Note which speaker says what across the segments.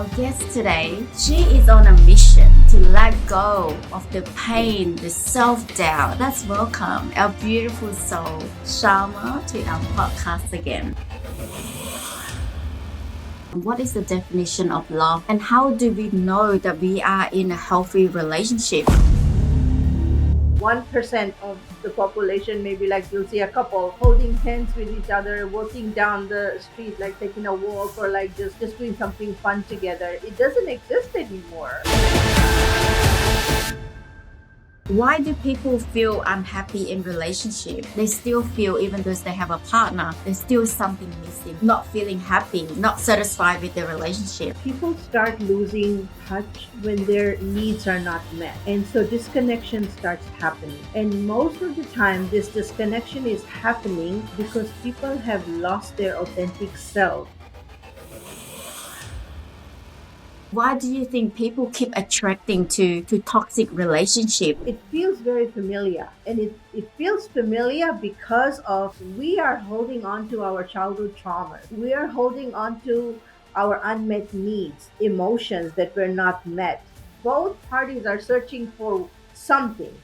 Speaker 1: Our guest today, she is on a mission to let go of the pain, the self-doubt. Let's welcome our beautiful soul, Salma, to our podcast again. What is the definition of love and how do we know that we are in a healthy relationship?
Speaker 2: 1% of the population, maybe like you'll see a couple holding hands with each other, walking down the street, like taking a walk or like just doing something fun together. It doesn't exist anymore.
Speaker 1: Why do people feel unhappy in relationship? They still feel, even though they have a partner, there's still something missing, not feeling happy, not satisfied with the relationship.
Speaker 2: People start losing touch when their needs are not met. And so disconnection starts happening. And most of the time, this disconnection is happening because people have lost their authentic self.
Speaker 1: Why do you think people keep attracting to toxic relationship?
Speaker 2: It feels very familiar, and it feels familiar because of we are holding on to our childhood traumas. We are holding on to our unmet needs, emotions that were not met. Both parties are searching for something.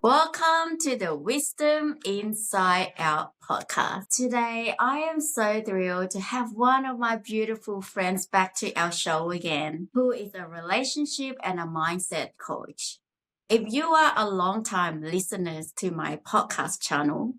Speaker 1: Welcome to the Wisdom Inside Out podcast. Today, I am so thrilled to have one of my beautiful friends back to our show again, who is a relationship and a mindset coach. If you are a long-time listeners to my podcast channel,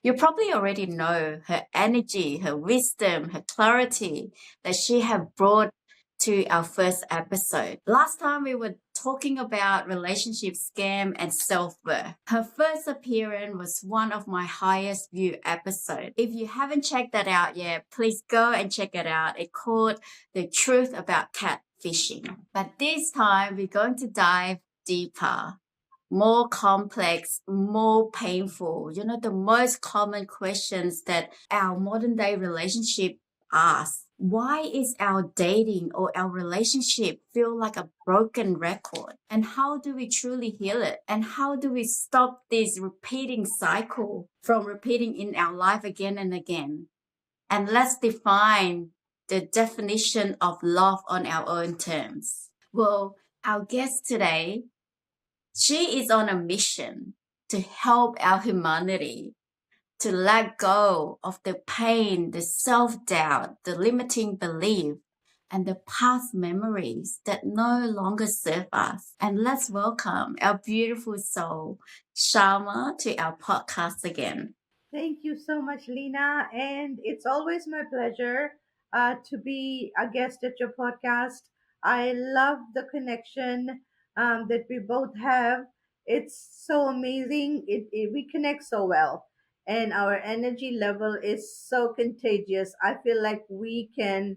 Speaker 1: you probably already know her energy, her wisdom, her clarity that she have brought to our first episode. Last time we were talking about relationship scam and self-worth. Her first appearance was one of my highest view episodes. If you haven't checked that out yet, please go and check it out. It's called The Truth About Catfishing. But this time we're going to dive deeper, more complex, more painful. The most common questions that our modern day relationship asks. Why is our dating or our relationship feel like a broken record? And how do we truly heal it? And how do we stop this repeating cycle from repeating in our life again and again? And let's define the definition of love on our own terms. Well, our guest today, she is on a mission to help our humanity to let go of the pain, the self-doubt, the limiting belief, and the past memories that no longer serve us. And let's welcome our beautiful soul, Salma, to our podcast again.
Speaker 2: Thank you so much, Leena. And it's always my pleasure to be a guest at your podcast. I love the connection that we both have. It's so amazing. We connect so well, and our energy level is so contagious. I feel like we can,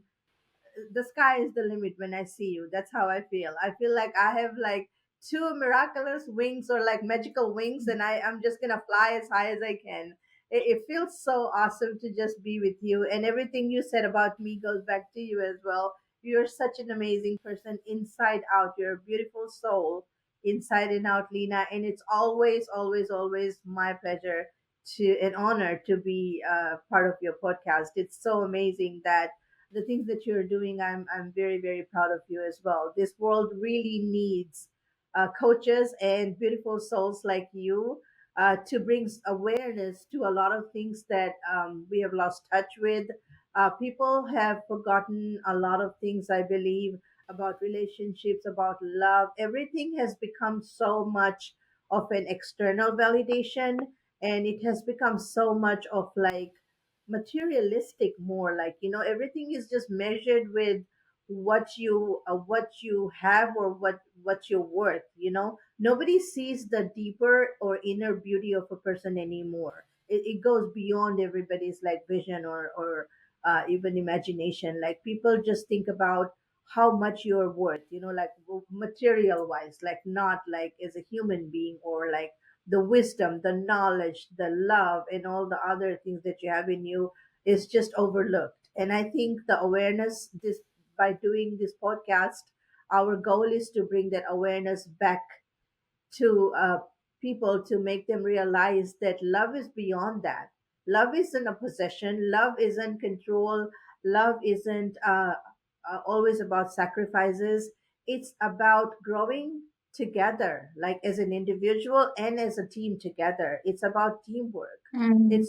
Speaker 2: the sky is the limit when I see you. That's how I feel. I feel like I have like two miraculous wings or like magical wings, and I'm just gonna fly as high as I can. It feels so awesome to just be with you, and everything you said about me goes back to you as well. You're such an amazing person inside out. You're a beautiful soul inside and out, Lena. And it's always, always, always my pleasure to an honor to be part of your podcast. It's so amazing that the things that you're doing, I'm very, very proud of you as well. This world really needs coaches and beautiful souls like you to bring awareness to a lot of things that we have lost touch with. People have forgotten a lot of things, I believe, about relationships, about love. Everything has become so much of an external validation, and it has become so much of like materialistic, more like, everything is just measured with what you have or what you're worth. Nobody sees the deeper or inner beauty of a person anymore. It goes beyond everybody's like vision or even imagination. Like people just think about how much you're worth, like material wise, like not like as a human being, or like the wisdom, the knowledge, the love, and all the other things that you have in you is just overlooked. And I think the awareness, this, by doing this podcast, our goal is to bring that awareness back to people, to make them realize that love is beyond that. Love isn't a possession. Love isn't control. Love isn't always about sacrifices. It's about growing together, like as an individual and as a team together. It's about teamwork.
Speaker 1: mm,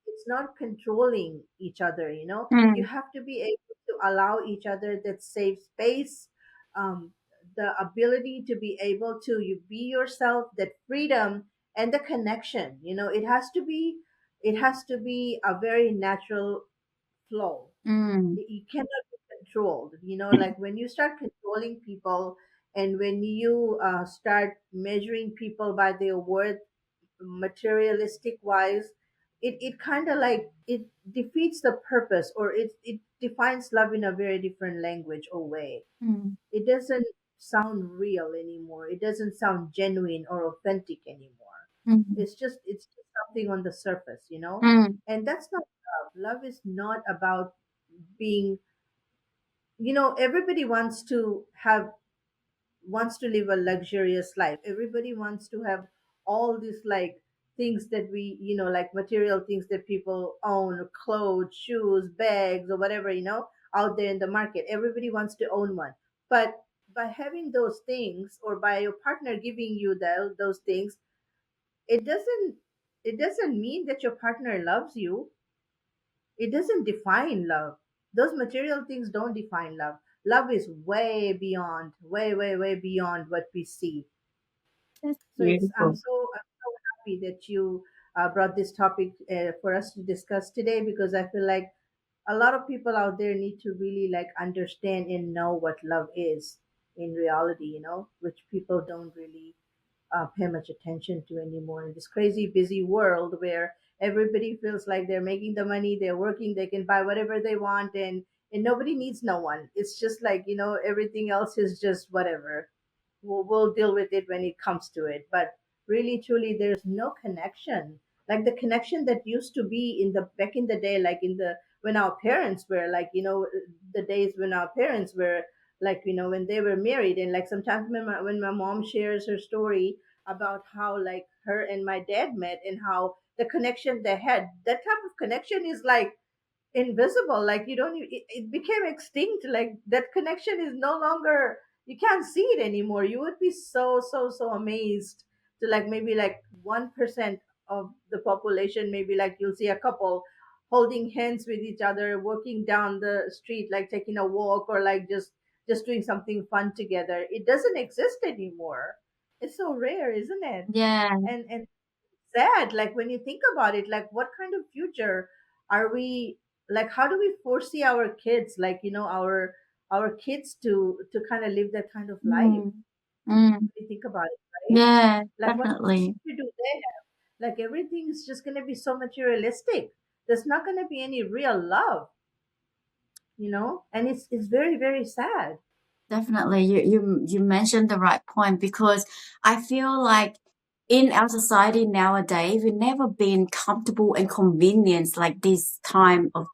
Speaker 2: It's not controlling each other. You
Speaker 1: mm,
Speaker 2: have to be able to allow each other that safe space, um, the ability to be able to you be yourself, that freedom and the connection. It has to be a very natural flow.
Speaker 1: mm,
Speaker 2: You cannot be controlled. Like when you start controlling people, and when you start measuring people by their worth, materialistic wise, it kind of like it defeats the purpose, or it defines love in a very different language or way.
Speaker 1: mm,
Speaker 2: It doesn't sound real anymore. It doesn't sound genuine or authentic anymore.
Speaker 1: mm,
Speaker 2: It's just something on the surface.
Speaker 1: mm,
Speaker 2: And that's not love. Love is not about being, everybody wants to live a luxurious life. Everybody wants to have all these like things that we, like material things that people own, clothes, shoes, bags, or whatever, out there in the market. Everybody wants to own one. But by having those things, or by your partner giving you those things, it doesn't mean that your partner loves you. It doesn't define love. Those material things don't define love. Love is way beyond, way, way, way beyond what we see.
Speaker 1: that's
Speaker 2: So I'm
Speaker 1: beautiful.
Speaker 2: so happy that you brought this topic for us to discuss today, because I feel like a lot of people out there need to really like understand and know what love is in reality, which people don't really pay much attention to anymore in this crazy busy world where everybody feels like they're making the money, they're working, they can buy whatever they want, and nobody needs no one. It's just like, everything else is just whatever. We'll deal with it when it comes to it. But really, truly, there's no connection. Like the connection that used to be in the back in the day, like in the when our parents were like, the days when our parents were like, when they were married. And like sometimes when my mom shares her story about how like her and my dad met, and how the connection they had, that type of connection is like invisible. Like you don't it became extinct. Like that connection is no longer, you can't see it anymore. You would be so so so amazed to like maybe like 1% of the population, maybe like you'll see a couple holding hands with each other, walking down the street, like taking a walk, or like just doing something fun together. It doesn't exist anymore. It's so rare, isn't it?
Speaker 1: Yeah.
Speaker 2: And sad, like when you think about it, like what kind of future are we, like how do we foresee our kids, like our kids to kind of live that kind of life?
Speaker 1: Mm, mm,
Speaker 2: When you think about it, right?
Speaker 1: yeah,
Speaker 2: Like what kind of
Speaker 1: definitely.
Speaker 2: future do they have? Like everything is just going to be so materialistic. There's not going to be any real love. And it's very very sad.
Speaker 1: Definitely. You mentioned the right point because I feel like in our society nowadays, we've never been comfortable and convenience like this time of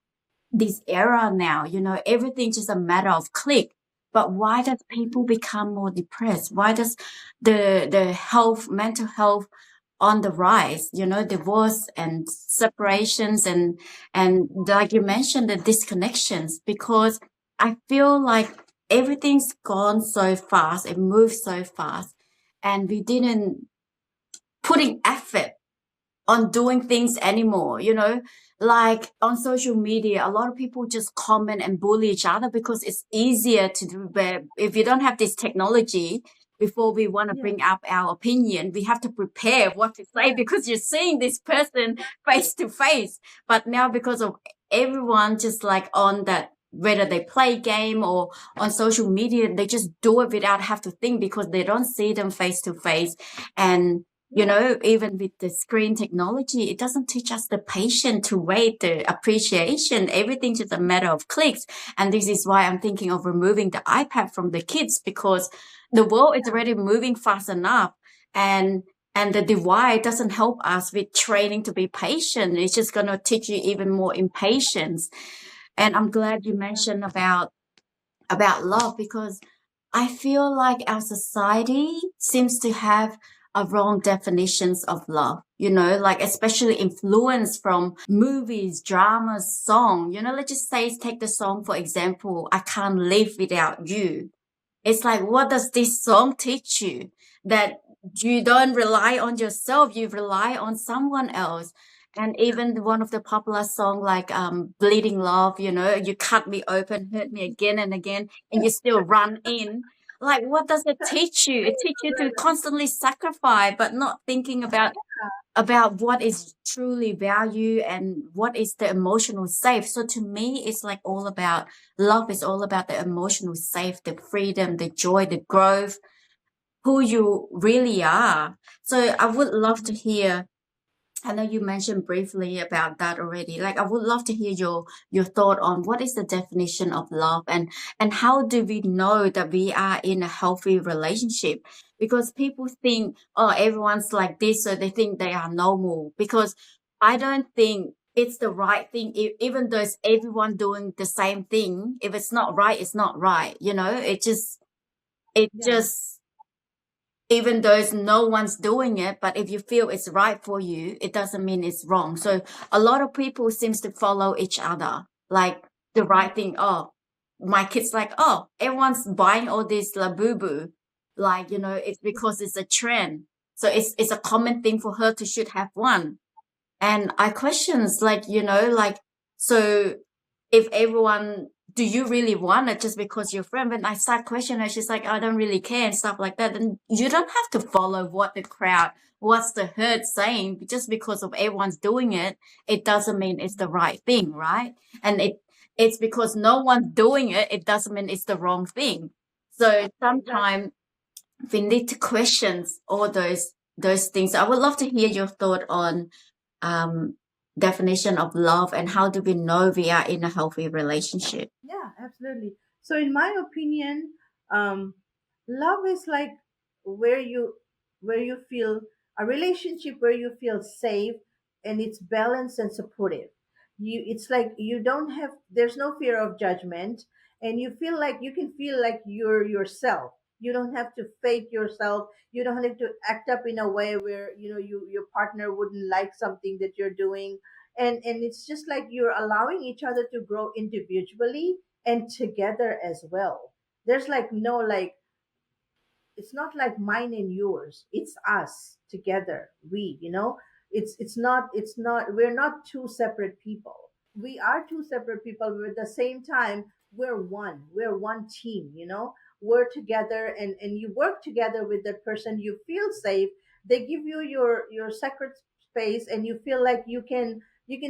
Speaker 1: this era now. Everything's just a matter of click. But why does people become more depressed? Why does the mental health on the rise, divorce and separations and like you mentioned, the disconnections, because I feel like everything's gone so fast, it moves so fast, and we didn't putting effort on doing things anymore, like on social media a lot of people just comment and bully each other because it's easier to do, but if you don't have this technology, before we want to
Speaker 2: Yeah,
Speaker 1: bring up our opinion we have to prepare what to say
Speaker 2: yeah,
Speaker 1: because you're seeing this person face to face. But now because of everyone just like on that, whether they play game or on social media, they just do it without have to think because they don't see them face to face. And
Speaker 2: yeah,
Speaker 1: even with the screen technology, it doesn't teach us the patience to wait, the appreciation. Everything's just a matter of clicks. And this is why I'm thinking of removing the iPad from the kids because the world is
Speaker 2: yeah,
Speaker 1: already moving fast enough. And and the device doesn't help us with training to be patient. It's just going to teach you even more impatience. And I'm glad you mentioned about love, because I feel like our society seems to have a wrong definitions of love, like especially influence from movies, dramas, song. Let's just say, take the song for example, I Can't Live Without You. It's like, what does this song teach you? That you don't rely on yourself, you rely on someone else. And even one of the popular song like Bleeding Love, you cut me open, hurt me again and again, and you still run in. Like, what does it teach you? It teaches you to constantly sacrifice, but not thinking about what is truly value and what is the emotional safe. So to me, it's like all about love is all about the emotional safe, the freedom, the joy, the growth, who you really are. So I would love to
Speaker 2: Mhm.
Speaker 1: hear. I know you mentioned briefly about that already. Like, I would love to hear your thought on what is the definition of love, and how do we know that we are in a healthy relationship? Because people think, oh, everyone's like this, so they think they are normal. Because I don't think it's the right thing, even though it's everyone doing the same thing. If it's not right, it's not right. It
Speaker 2: Yeah,
Speaker 1: just even though no one's doing it, but if you feel it's right for you, it doesn't mean it's wrong. So a lot of people seems to follow each other, like the right thing. Oh, my kids like, oh, everyone's buying all this labubu, like, it's because it's a trend. So it's a common thing for her to should have one. And I questions like, so if everyone, do you really want it just because you're friend? When I start questioning her, she's like, I don't really care and stuff like that. And you don't have to follow what the crowd, what's the herd saying. Just because of everyone's doing it, it doesn't mean it's the right thing, right? And it's because no one's doing it, it doesn't mean it's the wrong thing. So
Speaker 2: exactly.
Speaker 1: sometimes we need to question all those things. I would love to hear your thought on um, definition of love, and how do we know we are in a healthy relationship?
Speaker 2: Yeah, absolutely. So, in my opinion, um, love is like where you where you feel a relationship where you feel safe and it's balanced and supportive. It's like you don't have there's no fear of judgment, and you feel like you can feel like you're yourself. You don't have to fake yourself. You don't have to act up in a way where your partner wouldn't like something that you're doing, and it's just like you're allowing each other to grow individually and together as well. There's like no like it's not like mine and yours, it's us together, it's not we're not two separate people. We are two separate people, but at the same time we're one team, we're together, and you work together with that person. You feel safe. They give you your sacred space, and you feel like you can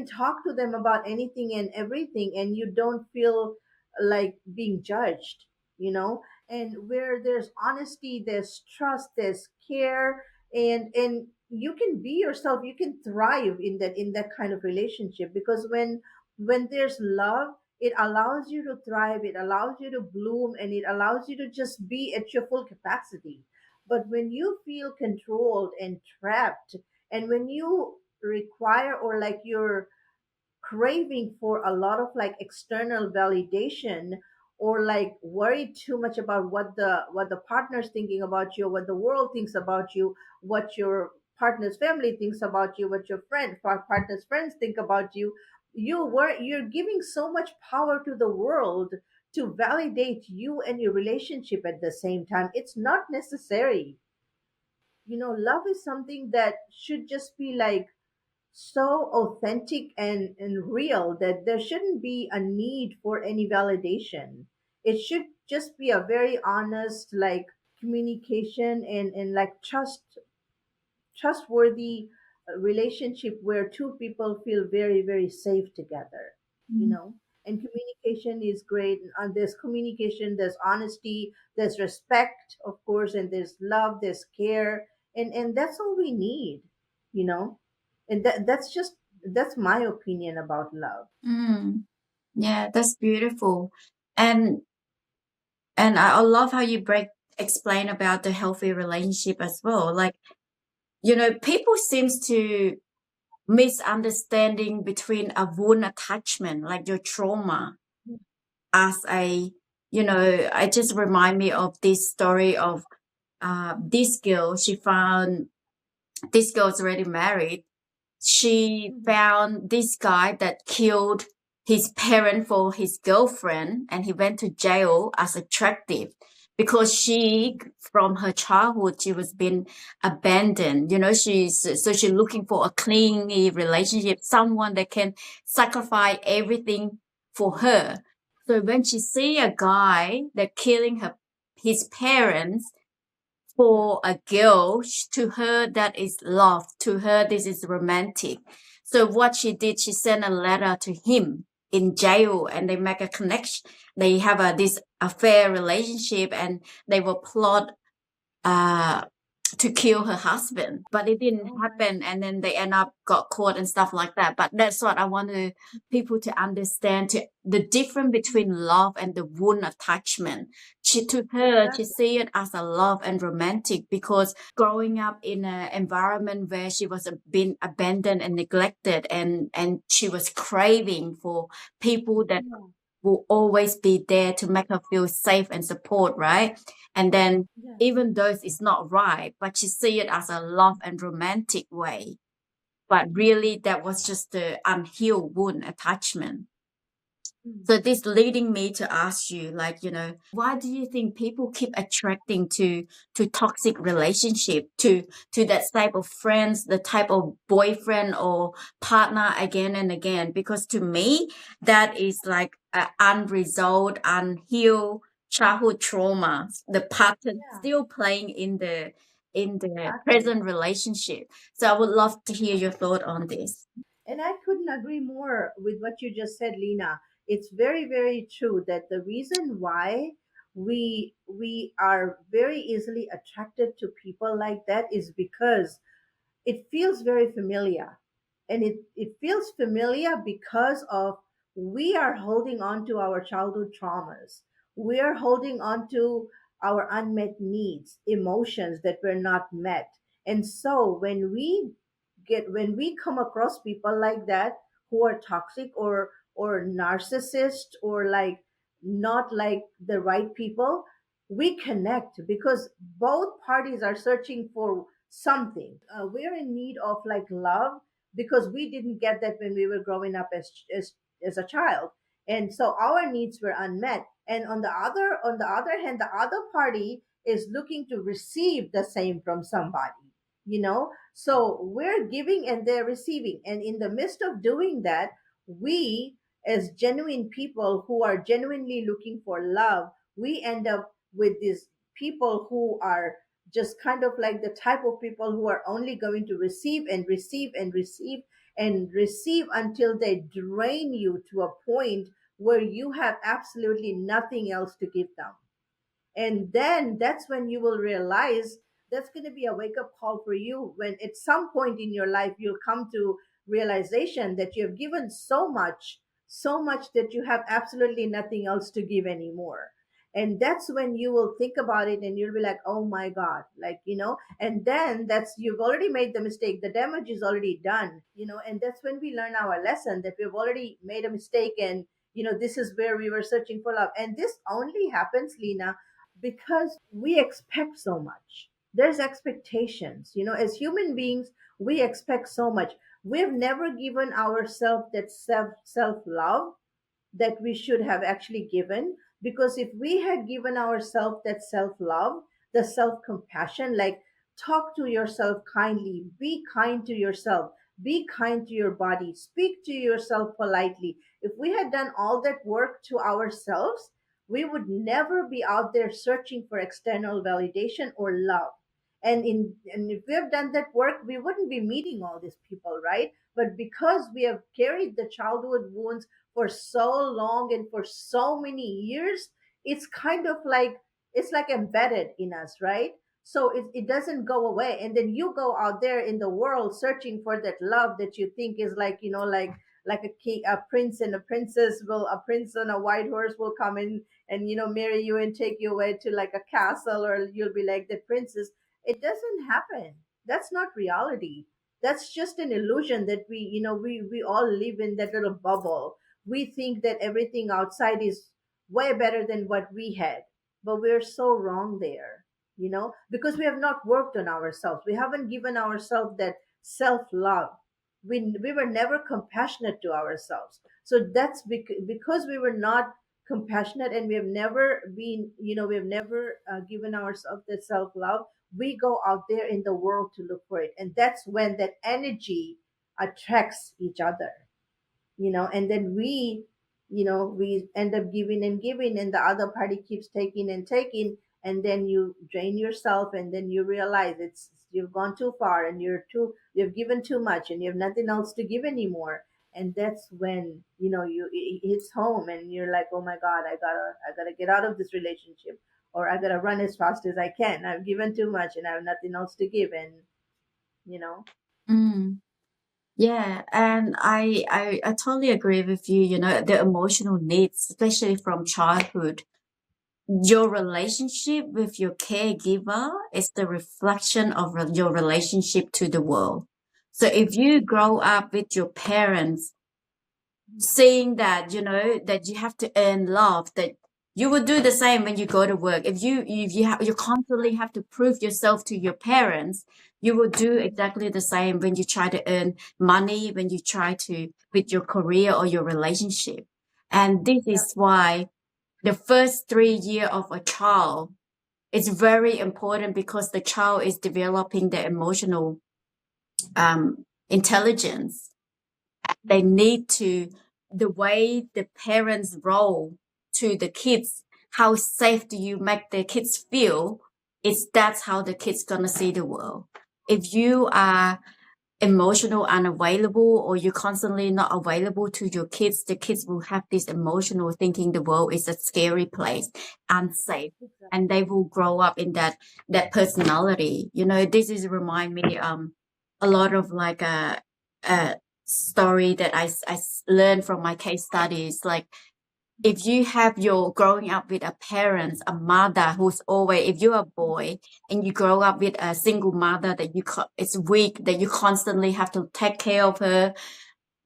Speaker 2: talk to them about anything and everything, and you don't feel like being judged, you know and where there's honesty, there's trust, there's care, and you can be yourself. You can thrive in that kind of relationship, because when there's love, it allows you to thrive, it allows you to bloom, and it allows you to just be at your full capacity. But when you feel controlled and trapped, and when you require, or like you're craving for a lot of like external validation, or like worry too much about what the partner's thinking about you, what the world thinks about you, what your partner's family thinks about you, what your partner's friends think about you, you're giving so much power to the world to validate you and your relationship. At the same time, it's not necessary. Love is something that should just be like so authentic and real, that there shouldn't be a need for any validation. It should just be a very honest, like, communication, and like trustworthy relationship where two people feel very, very safe together, you
Speaker 1: Mm.
Speaker 2: know. And communication is great. And there's communication, there's honesty, there's respect, of course, and there's love, there's care, and that's all we need, you know. And that's my opinion about love.
Speaker 1: Mm. Yeah, that's beautiful. And I love how you explain about the healthy relationship as well. Like, people seems to misunderstanding between a wound attachment, like your trauma, as a, I just remind me of this story of this girl. This girl's already married. She
Speaker 2: Mhm.
Speaker 1: found this guy that killed his parent for his girlfriend, and he went to jail as attractive because she, from her childhood, she was being abandoned. She's looking for a clingy relationship, someone that can sacrifice everything for her. So when she see a guy that killing his parents
Speaker 2: Yeah.
Speaker 1: for a girl, to her that is love, to her this is romantic. So what she did, she sent a letter to him in jail, and they make a connection. They have this affair relationship, and they will plot uh to kill her husband, but it didn't
Speaker 2: Oh my.
Speaker 1: happen, and then they end up got caught and stuff like that. But that's what I want people to understand, to the difference between love and the wound attachment. To her, she
Speaker 2: Exactly.
Speaker 1: see it as a love and romantic, because growing up in an environment where she was been abandoned and neglected, and she was craving for people that
Speaker 2: Yeah.
Speaker 1: will always be there to make her feel safe and support, right? And then
Speaker 2: Yeah.
Speaker 1: even though it's not right, but she see it as a love and romantic way. But really, that was just the unhealed wound attachment.
Speaker 2: Mm.
Speaker 1: So this leading me to ask you, like, why do you think people keep attracting to toxic relationship, to that type of friends, the type of boyfriend or partner again and again? Because to me, that is like a unresolved, unhealed childhood trauma, the pattern
Speaker 2: Yeah.
Speaker 1: still playing in the
Speaker 2: Exactly.
Speaker 1: present relationship. So I would love to hear your thought on this.
Speaker 2: And I couldn't agree more with what you just said, Lena. It's very, very true that the reason why we are very easily attracted to people like that is because it feels very familiar. And it feels familiar because of we are holding on to our childhood traumas. We are holding on to our unmet needs, emotions that were not met. And so when we come across people like that who are toxic or narcissist or like not like the right people, we connect because both parties are searching for something. We're in need of like love because we didn't get that when we were growing up as a child, and so our needs were unmet. And on the other hand, the other party is looking to receive the same from somebody, so we're giving and they're receiving, and in the midst of doing that, we as genuine people who are genuinely looking for love, we end up with these people who are just kind of like the type of people who are only going to receive and receive and receive and receive until they drain you to a point where you have absolutely nothing else to give them. And then that's when you will realize that's going to be a wake up call for you when at some point in your life you'll come to realization that you have given so much that you have absolutely nothing else to give anymore. And that's when you will think about it and you'll be like, oh my God, like, and then that's you've already made the mistake. The damage is already done, and that's when we learn our lesson that we've already made a mistake. And this is where we were searching for love. And this only happens, Lena, because we expect so much. There's expectations, as human beings, we expect so much. We've never given ourselves that self love that we should have actually given, because if we had given ourselves that self love, the self compassion, like talk to yourself kindly, be kind to yourself, be kind to your body, speak to yourself politely. If we had done all that work to ourselves, we would never be out there searching for external validation or love. And if we have done that work, we wouldn't be meeting all these people, right? But because we have carried the childhood wounds for so long and for so many years, it's kind of like it's like embedded in us, right? So it doesn't go away. And then you go out there in the world searching for that love that you think is like, like a king, a prince and a princess will, a prince on a white horse will come in and, marry you and take you away to like a castle, or you'll be like the princess. It doesn't happen. That's not reality. That's just an illusion that we all live in that little bubble. We think that everything outside is way better than what we had, but we're so wrong there, because we have not worked on ourselves. We haven't given ourselves that self love. We were never compassionate to ourselves. So that's because we were not compassionate, and we have never been, we have never given ourselves that self love. We go out there in the world to look for it, and that's when that energy attracts each other, and then we end up giving and giving, and the other party keeps taking and taking, and then you drain yourself, and then you realize you've gone too far, and you've given too much, and you have nothing else to give anymore. And that's when it hits home, and you're like, oh my god, I gotta get out of this relationship, or I gotta run as fast as I can. I've given too much, and I have nothing else to give. And you know
Speaker 1: Mm. Yeah, and I totally agree with you. You know, the emotional needs, especially from childhood. Your relationship with your caregiver is the reflection of your relationship to the world. So if you grow up with your parents saying that, you know, that you have to earn love, that you will do the same when you go to work. If you constantly have to prove yourself to your parents, you will do exactly the same when you try to earn money, when you try to with your career or your relationship. And this is why the first 3 year of a child is very important, because the child is developing their emotional intelligence. They need to, the way the parents role to the kids, how safe do you make the kids feel, is that's how the kids gonna see the world. If you are emotional unavailable, or you're constantly not available to your kids, the kids will have this emotional thinking the world is a scary place, unsafe, and they will grow up in that personality. You know, this is remind me a lot of like a story that I learned from my case studies. Like, if you have your growing up with a parent, a mother who's always, if you're a boy and you grow up with a single mother that it's weak, that you constantly have to take care of her,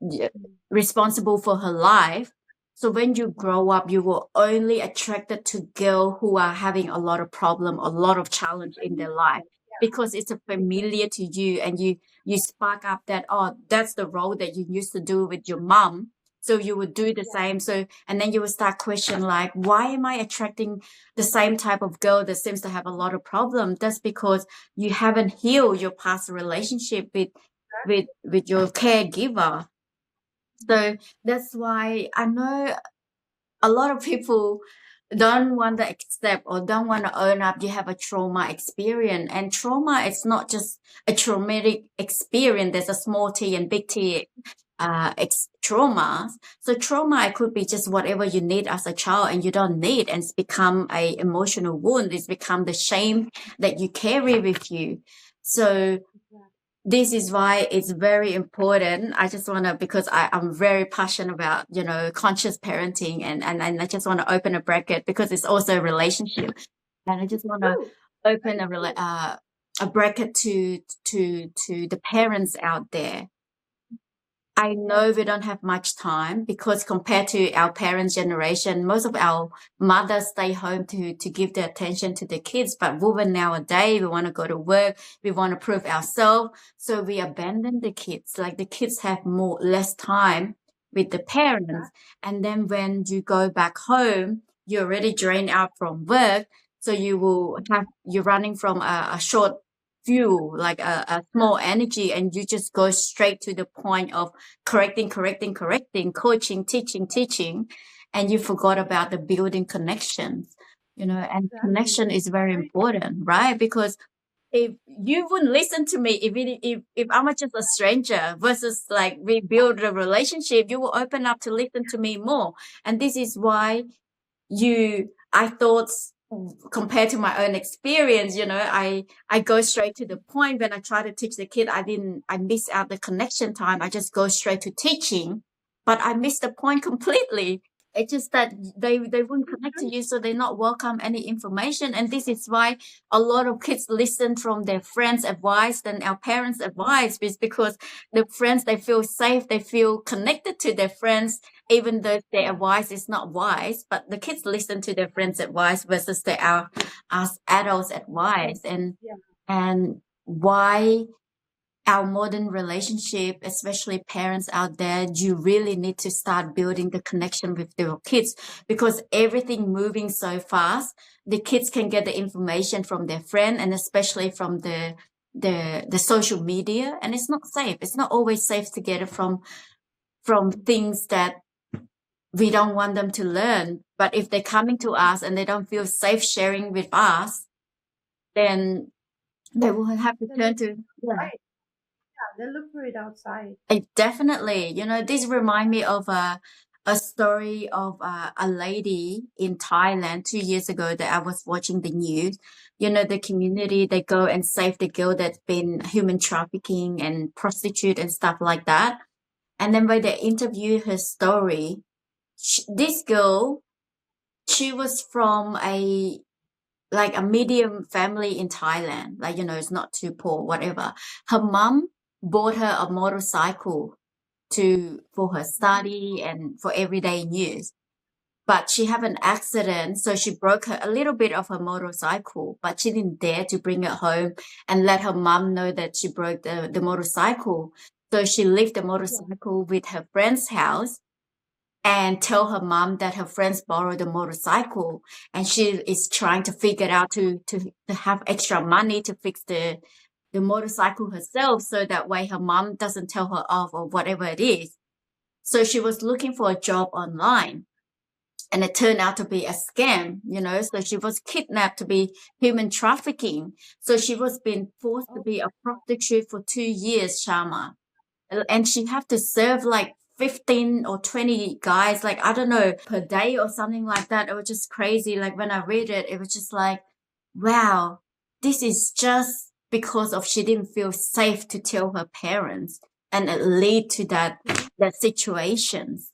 Speaker 1: y- responsible for her life. So when you grow up, you will only attracted to girls who are having a lot of problem, a lot of challenge in their life, because it's a familiar to you, and you spark up that, oh, that's the role that you used to do with your mom. So you would do the same. So, and then you would start question like, why am I attracting the same type of girl that seems to have a lot of problem? That's because you haven't healed your past relationship with your caregiver. So that's why I know a lot of people don't want to accept or don't want to own up you have a trauma experience. And trauma is not just a traumatic experience. There's a small T and big T trauma. So trauma, it could be just whatever you need as a child and you don't need, and it's become a emotional wound. It's become the shame that you carry with you. So this is why it's very important. I just want to, because I'm very passionate about, you know, conscious parenting, and I just want to open a bracket because it's also a relationship. And I just want to
Speaker 2: True.
Speaker 1: open
Speaker 2: Very true.
Speaker 1: a bracket to the parents out there. I know we don't have much time, because compared to our parents' generation, most of our mothers stay home to give their attention to the kids. But women nowadays, we want to go to work, we want to prove ourselves, so we abandon the kids. Like, the kids have less time with the parents, and then when you go back home, you're already drained out from work, so you're running from a short fuel, like a small energy, and you just go straight to the point of correcting, coaching, teaching, and you forgot about the building connections, you know, and
Speaker 2: Exactly.
Speaker 1: connection is very
Speaker 2: Very
Speaker 1: important, right? Because if you wouldn't listen to me, if I'm just a stranger versus like we build a relationship, you will open up to listen to me more. And this is why I thought, compared to my own experience, you know, I go straight to the point. When I try to teach the kid, I miss out the connection time. I just go straight to teaching, but I miss the point completely. It's just that they won't
Speaker 2: It's
Speaker 1: connect to
Speaker 2: true.
Speaker 1: you, so they not welcome any information. And this is why a lot of kids listen from their friends' advice than our parents' advice, is because the friends, they feel safe, they feel connected to their friends, even though their
Speaker 2: Yeah.
Speaker 1: advice is not wise. But the kids listen to their friends' advice versus our us adults'
Speaker 2: And
Speaker 1: advice.
Speaker 2: yeah.
Speaker 1: And why our modern relationship, especially parents out there, you really need to start building the connection with your kids, because everything moving so fast, the kids can get the information from their friend, and especially from the social media, and it's not safe. It's not always safe to get it from things that we don't want them to learn. But if they're coming to us and they don't feel safe sharing with us, then they will have to
Speaker 2: They
Speaker 1: turn
Speaker 2: look
Speaker 1: to, yeah.
Speaker 2: right. Yeah, they look for it outside.
Speaker 1: It definitely, this remind me of a story of a lady in Thailand 2 years ago that I was watching the news. The community, they go and save the girl that's been human trafficking and prostitute and stuff like that. And then when they interview her story, this girl, she was from a medium family in Thailand. Like, it's not too poor, whatever. Her mom bought her a motorcycle to for her
Speaker 2: Mhm.
Speaker 1: study and for everyday use. But she had an accident, so she broke a little bit of her motorcycle, but she didn't dare to bring it home and let her mom know that she broke the motorcycle. So she left the
Speaker 2: Yeah.
Speaker 1: motorcycle with her friend's house and tell her mom that her friends borrowed the motorcycle, and she is trying to figure out to have extra money to fix the motorcycle herself, so that way her mom doesn't tell her off or whatever it is. So she was looking for a job online, and it turned out to be a scam. So she was kidnapped to be human trafficking. So she was being forced to
Speaker 2: Oh,
Speaker 1: be a prostitute for 2 years, Sharma. And she have to serve like 15 or 20 guys, like, I don't know, per day or something like that. It was just crazy. Like, when I read it, it was just like, wow, this is just because of she didn't feel safe to tell her parents, and it lead to that situations.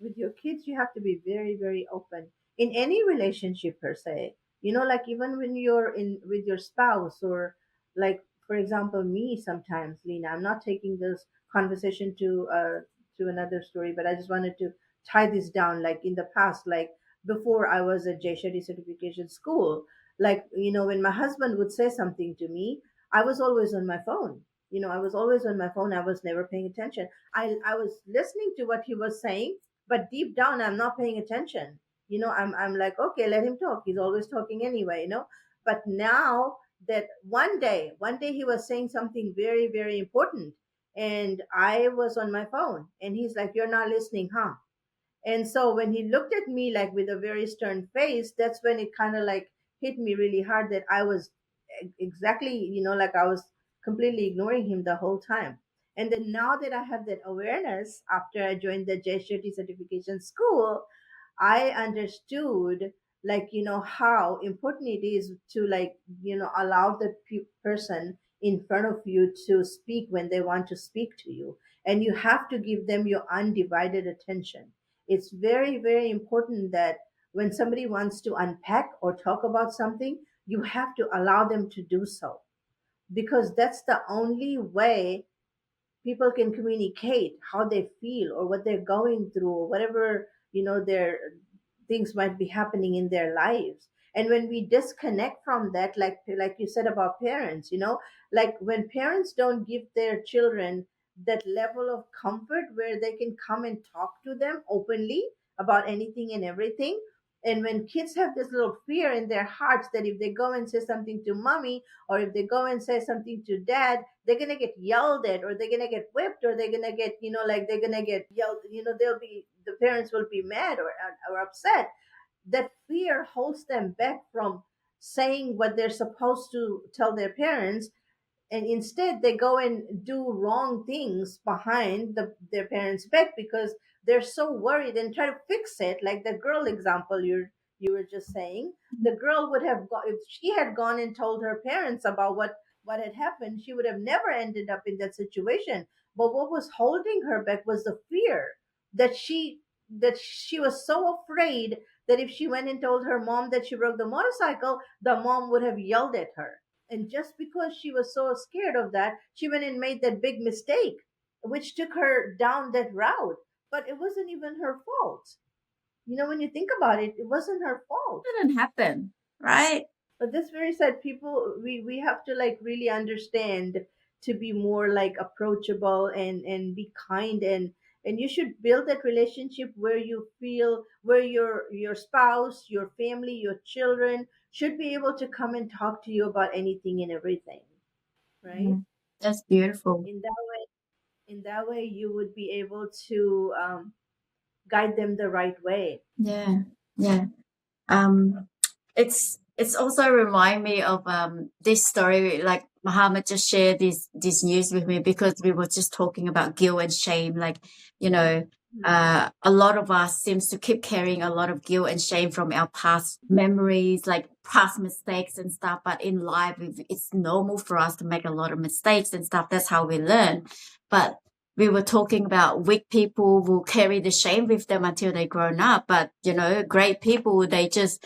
Speaker 2: with your kids you have to be very, very open in any relationship per se, like even when you're in with your spouse, or like for example me sometimes, Lena, I'm not taking this conversation to another story, but I just wanted to tie this down. Like in the past, like before I was at JSHD certification school, like when my husband would say something to me, I was always on my phone. I was always on my phone. I was never paying attention. I was listening to what he was saying, but deep down I'm not paying attention. I'm like, okay, let him talk, he's always talking anyway. But now that one day he was saying something very, very important, and I was on my phone, and he's like, you're not listening, huh? And so when he looked at me like with a very stern face, that's when it kind of like hit me really hard that I was exactly, like I was completely ignoring him the whole time. And then now that I have that awareness after I joined the JSHT certification school, I understood, like, how important it is to, like, allow the person in front of you to speak when they want to speak to you. And you have to give them your undivided attention. It's very, very important that when somebody wants to unpack or talk about something, you have to allow them to do so, because that's the only way people can communicate how they feel or what they're going through, or whatever their things might be happening in their lives. And when we disconnect from that, like you said about parents, like when parents don't give their children that level of comfort where they can come and talk to them openly about anything and everything, and when kids have this little fear in their hearts that if they go and say something to mommy, or if they go and say something to dad, they're gonna get yelled at, or they're gonna get whipped, or they're gonna get, like they're gonna get yelled. The parents will be mad or upset. That fear holds them back from saying what they're supposed to tell their parents, and instead they go and do wrong things behind their parents' back because they're so worried and try to fix it. Like the girl example you were just saying, the girl would have if she had gone and told her parents about what had happened, she would have never ended up in that situation. But what was holding her back was the fear that she that she was so afraid that if she went and told her mom that she broke the motorcycle, the mom would have yelled at her. And just because she was so scared of that, she went and made that big mistake, which took her down that route. But it wasn't even her fault. When you think about it, it wasn't her fault.
Speaker 1: Didn't happen, right?
Speaker 2: But this very sad people, we have to like really understand to be more like approachable and be kind, and you should build that relationship where you feel where your spouse, your family, your children should be able to come and talk to you about anything and everything, right?
Speaker 1: Mm, that's beautiful.
Speaker 2: In that way you would be able to guide them the right way.
Speaker 1: Yeah, yeah. Um, it's also remind me of this story. Like Muhammad just shared this news with me because we were just talking about guilt and shame. Like, you know, a lot of us seems to keep carrying a lot of guilt and shame from our past memories, like past mistakes and stuff. But in life, it's normal for us to make a lot of mistakes and stuff. That's how we learn. But we were talking about weak people will carry the shame with them until they grown up. But, great people, they just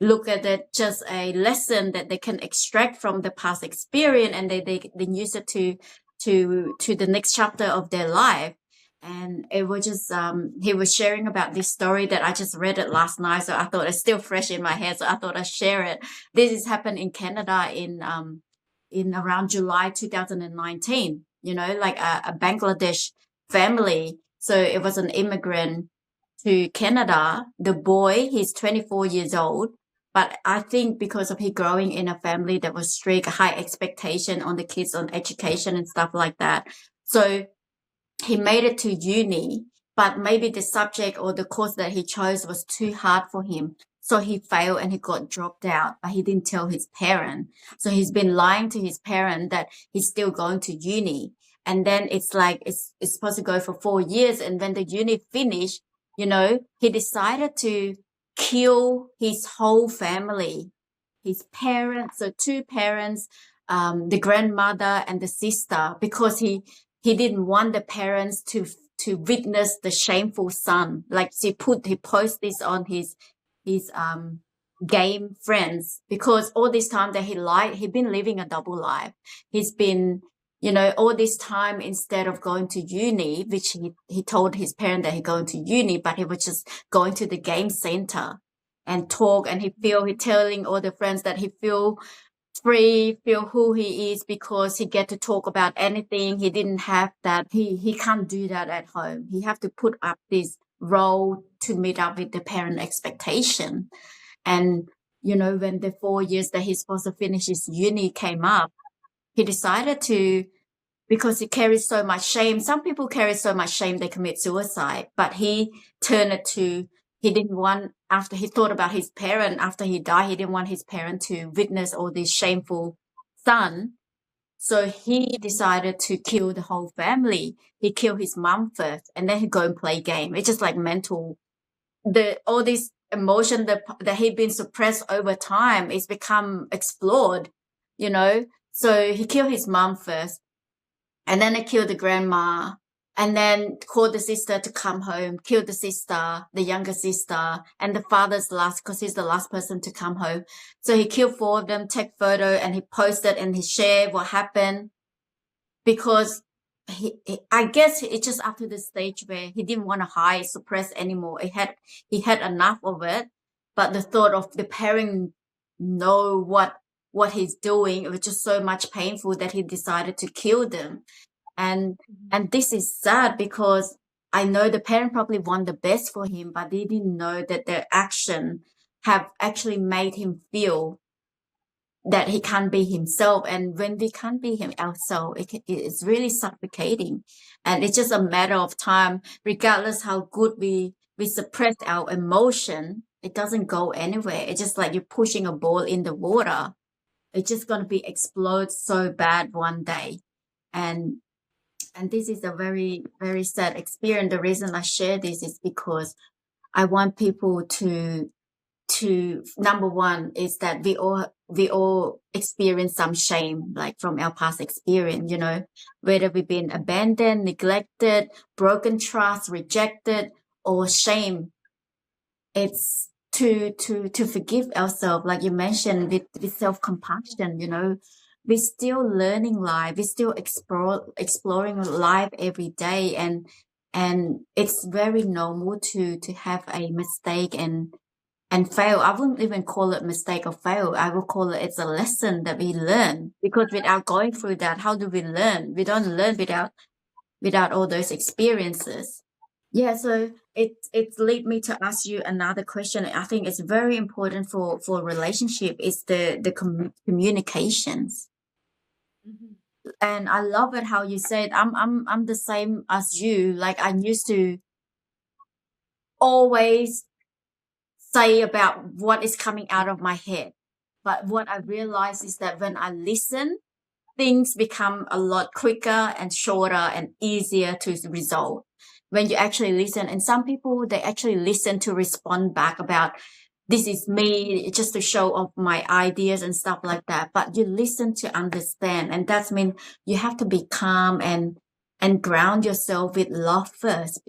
Speaker 1: look at it just a lesson that they can extract from the past experience, and they use it to the next chapter of their life. And it was just he was sharing about this story that I just read it last night, so I thought it's still fresh in my head, so I thought I'd share it. This has happened in Canada in around July 2019, like a Bangladesh family. So it was an immigrant to Canada. The boy, he's 24 years old, but I think because of he growing in a family that was strict, high expectation on the kids on education and stuff like that. So he made it to uni, but maybe the subject or the course that he chose was too hard for him. So he failed and he got dropped out, but he didn't tell his parent. So he's been lying to his parent that he's still going to uni. And then it's like it's supposed to go for 4 years. And when the uni finished, he decided to kill his whole family, his parents, so two parents, the grandmother and the sister, because he didn't want the parents to witness the shameful son. Like he posted this on his game friends, because all this time that he lied, he'd been living a double life. He's been, all this time, instead of going to uni, which he told his parent that he going to uni, but he was just going to the game center and talk, and he telling all the friends that he feel free, feel who he is, because he get to talk about anything. He didn't have that. He can't do that at home. He have to put up this role to meet up with the parent expectation. And, when the 4 years that he's supposed to finish his uni came up, he decided to, because he carries so much shame. Some people carry so much shame, they commit suicide, but he turned it to, he didn't want, after he thought about his parent, after he died, he didn't want his parent to witness all this shameful son. So he decided to kill the whole family. He killed his mom first, and then he go and play game. It's just like mental, all this emotion that he'd been suppressed over time is become explored, So he killed his mom first, and then he killed the grandma, and then called the sister to come home, killed the sister, the younger sister, and the father's last, because he's the last person to come home. So he killed four of them, take photo, and he posted and he shared what happened, because I guess it's just up to the stage where he didn't want to hide, suppress anymore. He had enough of it, but the thought of the parent know what he's doing, it was just so much painful that he decided to kill them. And this is sad, because I know the parent probably want the best for him, but they didn't know that their action have actually made him feel that he can't be himself. And when we can't be ourselves, it's really suffocating. And it's just a matter of time, regardless how good we suppress our emotion, it doesn't go anywhere. It's just like you're pushing a ball in the water. It's just going to be explode so bad one day. And this is a very, very sad experience. The reason I share this is because I want people to number one is that we all experience some shame, like from our past experience, whether we've been abandoned, neglected, broken trust, rejected, or shame. It's to forgive ourselves, like you mentioned, with self-compassion, we're still learning life, we're still exploring life every day, and it's very normal to have a mistake and fail. I wouldn't even call it mistake or fail. I would call it's a lesson that we learn, because without going through that, how do we learn? We don't learn without all those experiences. Yeah, so it lead me to ask you another question. I think it's very important for relationship is the communications.
Speaker 2: Mhm.
Speaker 1: And I love it how you said I'm the same as you. Like I used to always say about what is coming out of my head. But what I realize is that when I listen, things become a lot quicker and shorter and easier to resolve when you actually listen. And some people, they actually listen to respond back about this is me, just to show off my ideas and stuff like that. But you listen to understand, and that's mean you have to be calm and ground yourself with love first,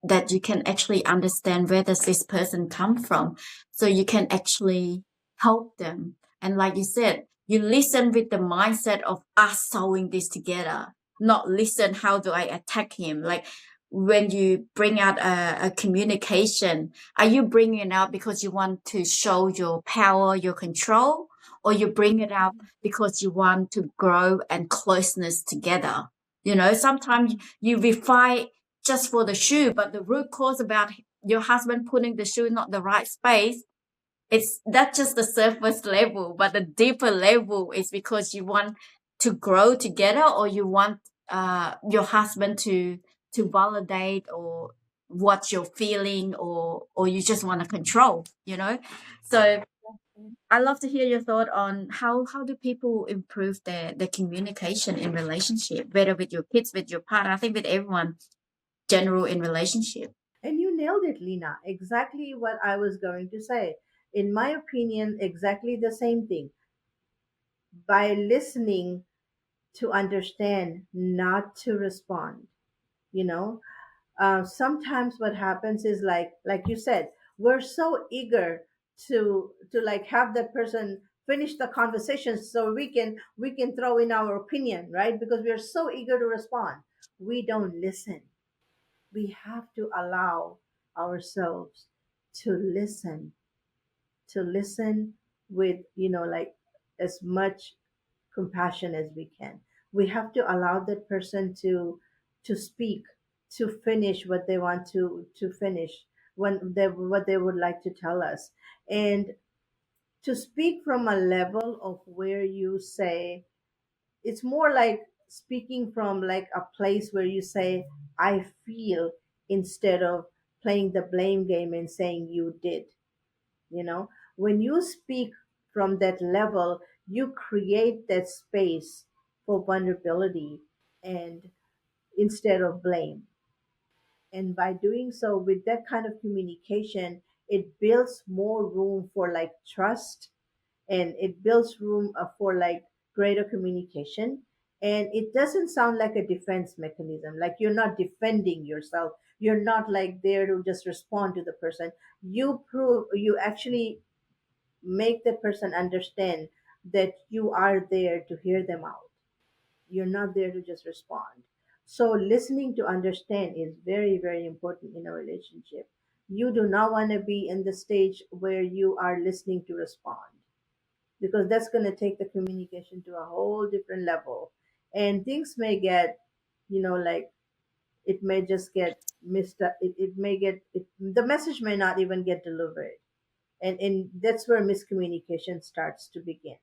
Speaker 1: that you can actually understand where does this person come from, so you can actually help them. And like you said, you listen with the mindset of us sewing this together, not listen how do I attack him. Like when you bring out a communication, are you bringing it out because you want to show your power, your control, or you bring it out because you want to grow and closeness together? Sometimes we fight just for the shoe, but the root cause about your husband putting the shoe not the right space, it's that's just the surface level, but the deeper level is because you want to grow together, or you want your husband to validate or what you're feeling, or you just want to control. So I love to hear your thought on how do people improve their communication in relationship, whether with your kids, with your partner, I think with everyone general in relationship.
Speaker 2: And you nailed it, Lena. Exactly what I was going to say. In my opinion, exactly the same thing. By listening to understand, not to respond. You know, sometimes what happens is like you said, we're so eager to like have that person finish the conversation so we can throw in our opinion, right? Because we are so eager to respond, we don't listen. We have to allow ourselves to listen with, like, as much compassion as we can. We have to allow that person to speak, to finish what they want to finish, when they what they would like to tell us, and to speak from a level of where you say, it's more like speaking from like a place where you say I feel, instead of playing the blame game and saying you did. When you speak from that level, you create that space for vulnerability, and instead of blame. And by doing so, with that kind of communication, it builds more room for like trust, and it builds room for like greater communication. And it doesn't sound like a defense mechanism, like you're not defending yourself, you're not like there to just respond to the person. You actually make the person understand that you are there to hear them out. You're not there to just respond. So listening to understand is very, very important in a relationship. You do not want to be in the stage where you are listening to respond, because that's going to take the communication to a whole different level, and things may get, like, it may just get missed. It may get the message may not even get delivered, and that's where miscommunication starts to begin.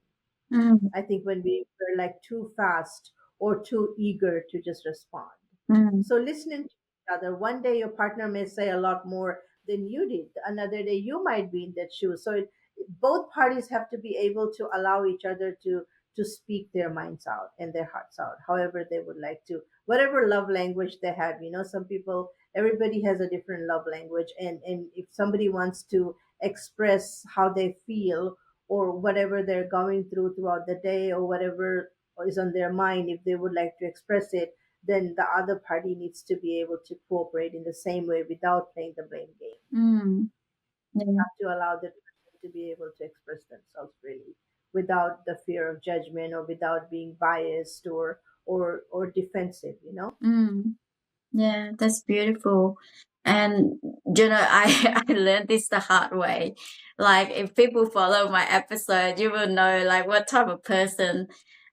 Speaker 1: Mm,
Speaker 2: I think when we're like too fast or too eager to just respond.
Speaker 1: mm,
Speaker 2: So listening to each other, one day your partner may say a lot more than you did. Another day you might be in that shoe. So both parties have to be able to allow each other to speak their minds out and their hearts out, however they would like to, whatever love language they have. Some people, everybody has a different love language, and if somebody wants to express how they feel, or whatever they're going through throughout the day, or whatever is on their mind, if they would like to express it, then the other party needs to be able to cooperate in the same way without playing the blame game.
Speaker 1: Mm. Yeah.
Speaker 2: Have to allow the person to be able to express themselves freely without the fear of judgment or without being biased or defensive, you know.
Speaker 1: Mm. Yeah, that's beautiful. And I I learned this the hard way. Like if people follow my episode, you will know like what type of person.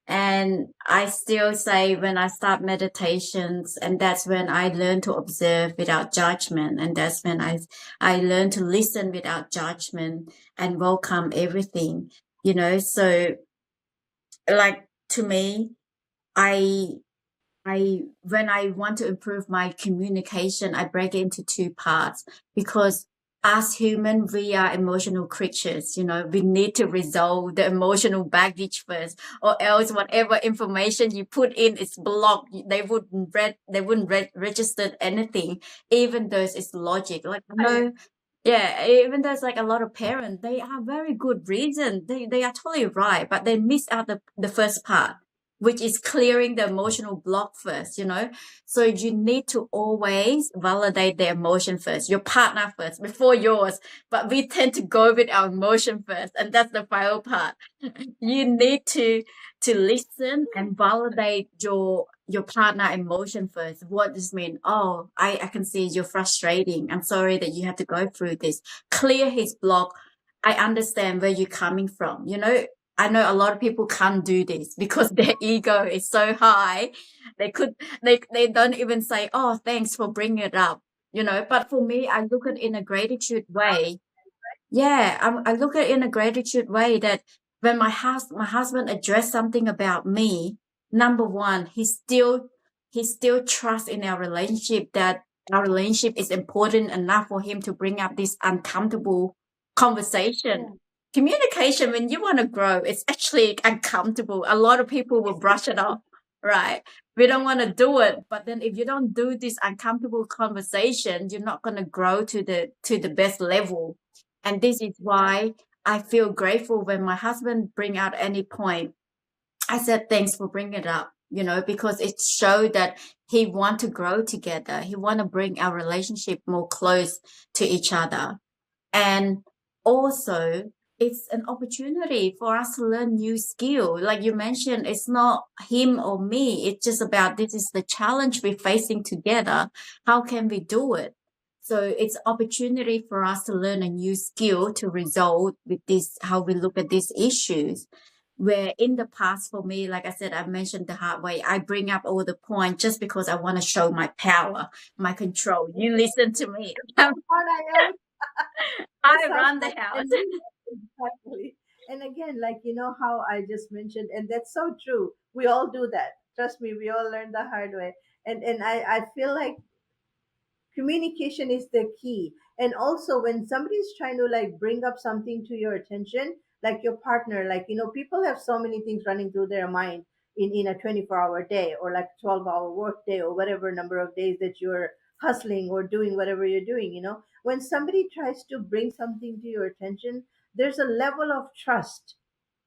Speaker 1: And I still say when I start meditations, and that's when I learn to observe without judgment, and that's when I learn to listen without judgment and welcome everything. So like to me, I I when I want to improve my communication, I break it into two parts because as human, we are emotional creatures. We need to resolve the emotional baggage first, or else whatever information you put in is blocked. They wouldn't register anything, even though it's logic. Like I know, yeah, even though it's like a lot of parents, they are very good reason. They are totally right, but they miss out the first part, which is clearing the emotional block first. So you need to always validate the emotion first, your partner first, before yours. But we tend to go with our emotion first, and that's the final part. You need to listen and validate your partner emotion first. What does this mean? Oh, I can see you're frustrating. I'm sorry that you have to go through this. Clear his block. I understand where you're coming from. I know a lot of people can't do this because their ego is so high. They don't even say, "Oh, thanks for bringing it up." But for me, I look at it in a gratitude way. Yeah, I look at it in a gratitude way that when my husband addressed something about me, number one, he still trusts in our relationship, that our relationship is important enough for him to bring up this uncomfortable conversation.
Speaker 2: Yeah.
Speaker 1: Communication, when you want to grow, it's actually uncomfortable. A lot of people will brush it off, right? We don't want to do it, but then if you don't do this uncomfortable conversation, you're not going to grow to the best level. And this is why I feel grateful when my husband bring out any point. I said, thanks for bringing it up, because it showed that he want to grow together. He want to bring our relationship more close to each other. And also, it's an opportunity for us to learn new skill. Like you mentioned, it's not him or me. It's just about this is the challenge we're facing together. How can we do it? So it's opportunity for us to learn a new skill to resolve with this, how we look at these issues. Where in the past for me, like I said, I mentioned the hard way. I bring up all the point just because I want to show my power, my control. You listen to me.
Speaker 2: What I am. That's
Speaker 1: I
Speaker 2: how,
Speaker 1: run the house.
Speaker 2: and exactly. And again, like how I just mentioned, and that's so true. We all do that. Trust me, we all learn the hard way. And I feel like communication is the key. And also when somebody's trying to like bring up something to your attention, like your partner, like people have so many things running through their mind in a 24-hour day, or like 12-hour work day, or whatever number of days that you're hustling or doing whatever you're doing. When somebody tries to bring something to your attention, there's a level of trust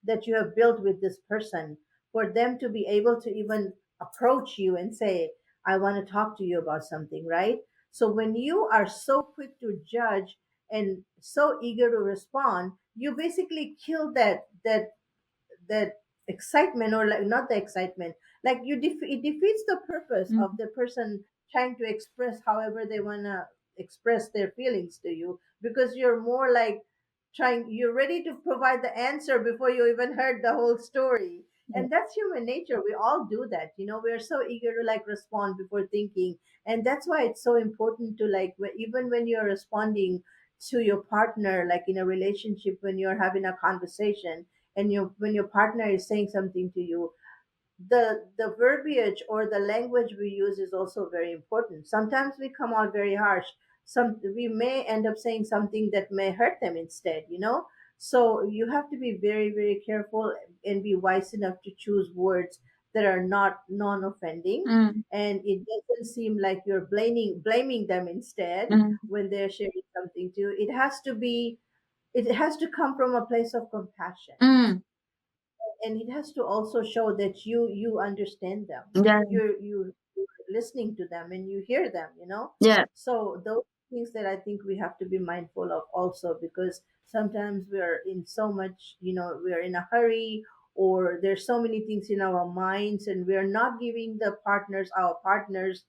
Speaker 2: that you have built with this person for them to be able to even approach you and say, I want to talk to you about something, right? So when you are so quick to judge and so eager to respond, you basically kill that excitement, or like not the excitement, like it defeats the purpose
Speaker 1: Mm,
Speaker 2: of the person trying to express however they want to express their feelings to you, because you're more like you're ready to provide the answer before you even heard the whole story.
Speaker 1: yeah.
Speaker 2: And that's human nature. We all do that. We're so eager to like respond before thinking. And that's why it's so important to like even when you're responding to your partner, like in a relationship, when you're having a conversation, and when your partner is saying something to you, the verbiage or the language we use is also very important. Sometimes we come out very harsh. We may end up saying something that may hurt them instead. So you have to be very, very careful and be wise enough to choose words that are not non-offending,
Speaker 1: Mm,
Speaker 2: and it doesn't seem like you're blaming them instead
Speaker 1: mm,
Speaker 2: when they're sharing something to you. It has to come from a place of compassion,
Speaker 1: mm.
Speaker 2: and it has to also show that you understand them.
Speaker 1: Yeah.
Speaker 2: You you're listening to them and you hear them, you know.
Speaker 1: Yeah.
Speaker 2: So those things that I think we have to be mindful of also, because sometimes we're in so much, you know, we're in a hurry, or there's so many things in our minds, and we're not giving our partners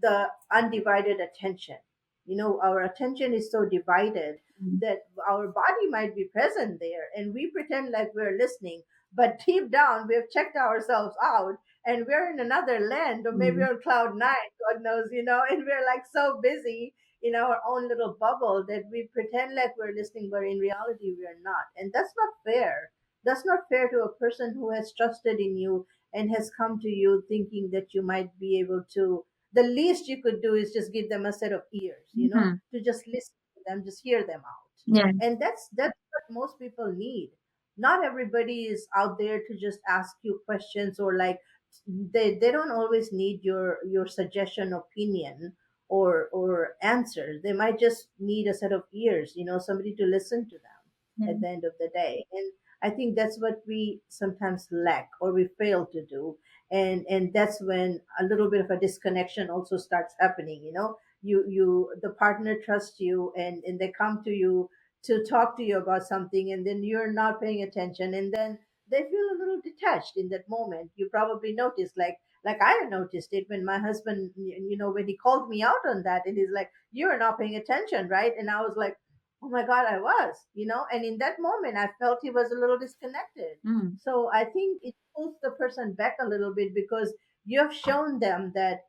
Speaker 2: the undivided attention. You know, our attention is so divided
Speaker 1: Mm.
Speaker 2: that our body might be present there and we pretend like we're listening, but deep down we've checked ourselves out and we're in another land, or maybe
Speaker 1: Mm.
Speaker 2: on cloud nine, God knows, you know, and we're like so busy in our own little bubble that we pretend like we're listening, but in reality we're not. And that's not fair. That's not fair to a person who has trusted in you and has come to you thinking that you might be able to. The least you could do is just give them a set of ears, you know,
Speaker 1: Mhm.
Speaker 2: to just listen to them, just hear them out.
Speaker 1: Yeah.
Speaker 2: And that's what most people need. Not everybody is out there to just ask you questions, or like they don't always need your suggestion, opinion, or answers. They might just need a set of ears, you know, somebody to listen to them
Speaker 1: Yeah.
Speaker 2: at the end of the day. And I think that's what we sometimes lack or we fail to do. And that's when a little bit of a disconnection also starts happening, you know. You the partner trusts you, and they come to you to talk to you about something, and then you're not paying attention, and then they feel a little detached in that moment. You probably noticed, like I noticed it when my husband, you know, when he called me out on that, and he's like, "You're not paying attention, right?" And I was like, "Oh my God, I was," you know. And in that moment I felt he was a little disconnected.
Speaker 1: Mm.
Speaker 2: So I think it pulls the person back a little bit, because you have shown them that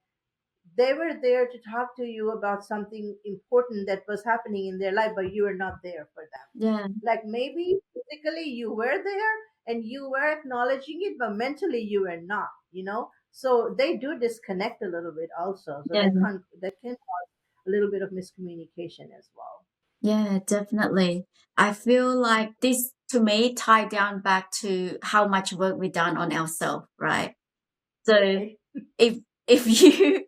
Speaker 2: they were there to talk to you about something important that was happening in their life, but you were not there for them.
Speaker 1: Yeah.
Speaker 2: Like maybe physically you were there and you were acknowledging it, but mentally you were not, you know? So they do disconnect a little bit also. So
Speaker 1: Yeah.
Speaker 2: that can cause a little bit of miscommunication as well.
Speaker 1: Yeah, definitely. I feel like this to me tied down back to how much work we done on ourselves, right? So
Speaker 2: Right?
Speaker 1: if you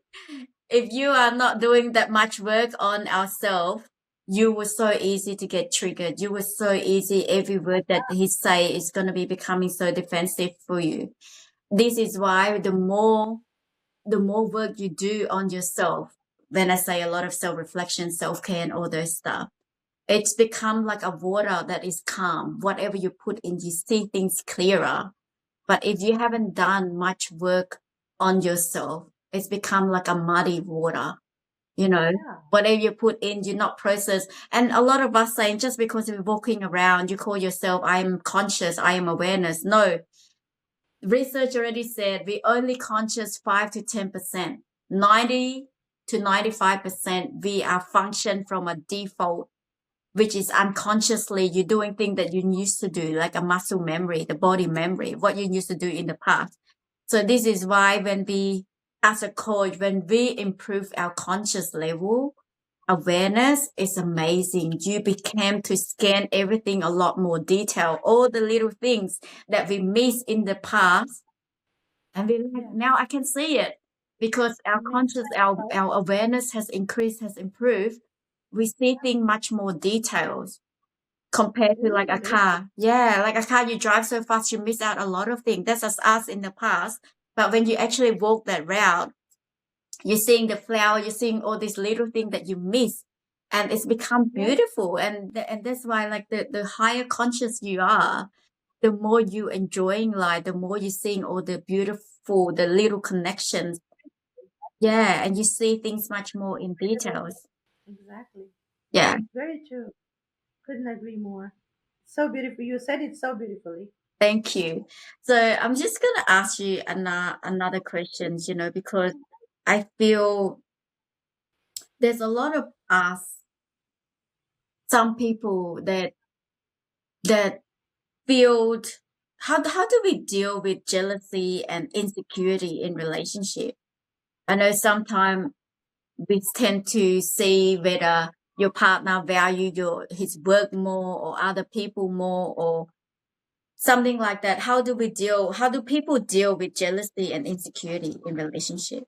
Speaker 1: if you are not doing that much work on ourselves, you were so easy to get triggered. You were so easy. Every word that he say is gonna be becoming so defensive for you. This is why the more work you do on yourself, when I say a lot of self-reflection, self-care and all those stuff, it's become like a water that is calm. Whatever you put in, you see things clearer. But if you haven't done much work on yourself, it's become like a muddy water. You know,
Speaker 2: Yeah.
Speaker 1: whatever you put in, you're not processed. And a lot of us saying just because you're walking around, you call yourself, I am conscious, I am awareness. No, research already said we only conscious 5 to 10%. 90 to 95% we are function from a default, which is unconsciously you're doing things that you used to do, like a muscle memory, the body memory, what you used to do in the past. So this is why when we, as a coach, when we improve our conscious level, awareness is amazing. You became to scan everything a lot more detail, all the little things that we missed in the past. And we like,
Speaker 2: Yeah.
Speaker 1: now I can see it because our
Speaker 2: It makes
Speaker 1: conscious,
Speaker 2: sense, right?
Speaker 1: our awareness has increased, has improved. We see things much more details compared to like a
Speaker 2: Ooh, that's
Speaker 1: car. Yeah, like a car, you drive so fast, you miss out a lot of things. That's just us in the past. But when you actually walk that route, you're seeing the flower, you're seeing all these little things that you miss. And it's become
Speaker 2: yes,
Speaker 1: beautiful. And that's why like the higher conscious you are, the more you enjoying life, the more you're seeing all the beautiful, the little connections. Yeah, and you see things much more in details.
Speaker 2: exactly.
Speaker 1: Yeah,
Speaker 2: Very true. Couldn't agree more. So beautiful. You said it so beautifully.
Speaker 1: thank you. So I'm just gonna ask you another questions, because I feel there's a lot of us, some people that feel how do we deal with jealousy and insecurity in relationship? I know sometimes we tend to see whether your partner value his work more or other people more or something like that. How do people deal with jealousy and insecurity in relationship?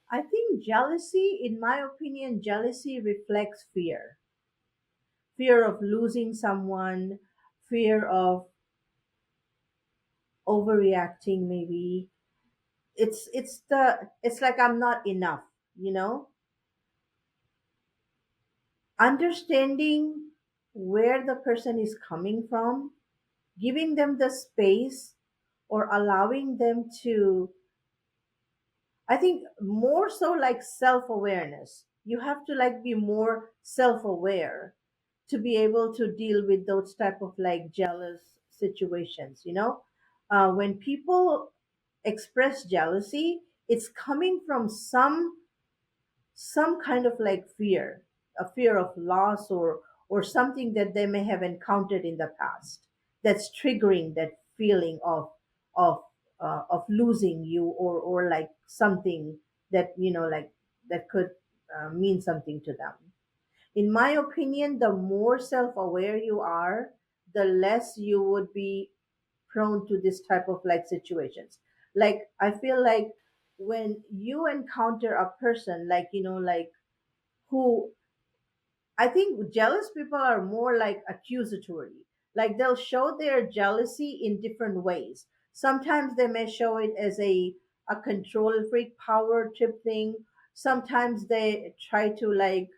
Speaker 2: I think jealousy, in my opinion, jealousy reflects fear. Fear of losing someone, fear of overreacting, maybe. it's like I'm not enough, you know. Understanding where the person is coming from, giving them the space, or allowing them to, I think more so like self-awareness. You have to like be more self-aware to be able to deal with those type of like jealous situations, you know. When people express jealousy, it's coming from some kind of like fear, a fear of loss, or something that they may have encountered in the past that's triggering that feeling of of losing you, or like something that, you know, like that could mean something to them. In my opinion, the more self-aware you are, the less you would be prone to this type of like situations. Like I feel like when you encounter a person, like, you know, like who, I think jealous people are more like accusatory. Like they'll show their jealousy in different ways. Sometimes they may show it as a control freak power trip thing. Sometimes they try to like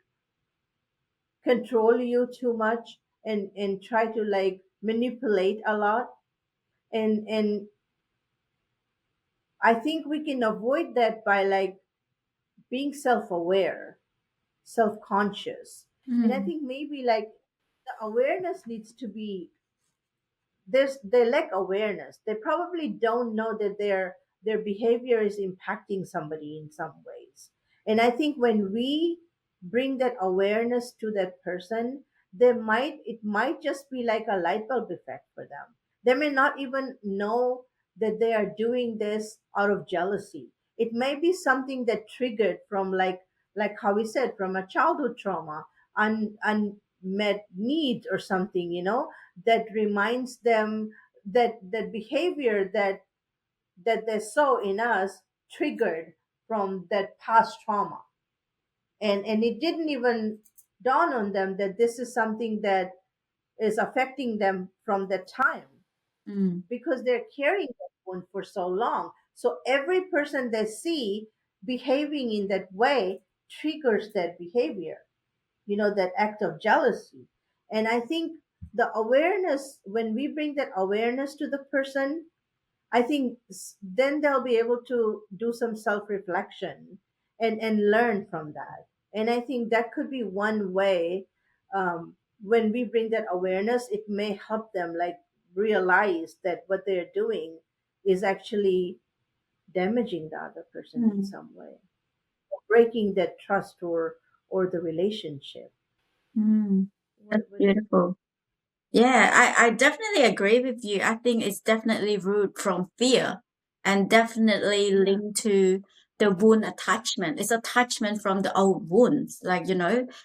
Speaker 2: control you too much, and try to like manipulate a lot. And I think we can avoid that by like being self-aware, self-conscious. And I
Speaker 1: Mm.
Speaker 2: think maybe like the awareness needs to be, they lack awareness. They probably don't know that their behavior is impacting somebody in some ways. And I think when we bring that awareness to that person, it might just be like a light bulb effect for them. They may not even know that they are doing this out of jealousy. It may be something that triggered from like how we said, from a childhood trauma, unmet needs or something, you know, that reminds them that behavior that they saw in us triggered from that past trauma, and it didn't even dawn on them that this is something that is affecting them from that time,
Speaker 1: Mm.
Speaker 2: because they're carrying that wound for so long. So every person they see behaving in that way triggers that behavior, you know, that act of jealousy. And I think the awareness, when we bring that awareness to the person, I think then they'll be able to do some self reflection and learn from that. And I think that could be one way. When we bring that awareness, it may help them like realize that what they're doing is actually damaging the other person in
Speaker 1: Mm.
Speaker 2: some way, breaking that trust, or the relationship.
Speaker 1: Mm. That's
Speaker 2: What do you
Speaker 1: beautiful. Yeah, I definitely agree with you. I think it's definitely root from fear and definitely
Speaker 2: Yeah,
Speaker 1: linked to the wound attachment. It's attachment from the old wounds. Like,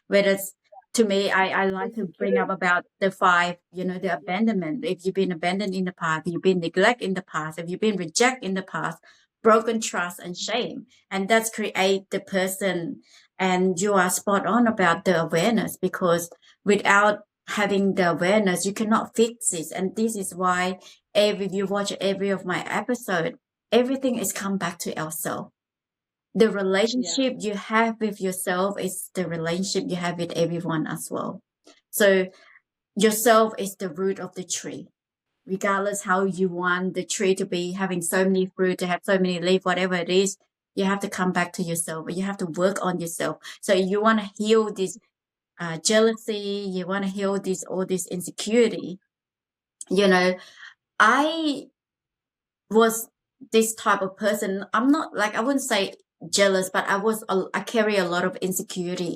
Speaker 1: whether it's to me, I like to bring up
Speaker 2: insecurity.
Speaker 1: about the five, the abandonment. If you've been abandoned in the past, you've been neglected in the past, if you've been rejected in the past, broken trust and shame. And that's create the person. And you are spot on about the awareness because without having the awareness, you cannot fix this. And this is why if you watch every of my episode, everything is come back to ourselves. The
Speaker 2: Yeah,
Speaker 1: relationship you have with yourself is the relationship you have with everyone as well. So yourself is the root of the tree. Regardless how you want the tree to be having so many fruit, to have so many leaves, whatever it is, you have to come back to yourself. You have to work on yourself. So you want to heal this jealousy, you want to heal this all this insecurity. you know I was this type of person. I'm not like, I wouldn't say jealous, but I carry a lot of insecurity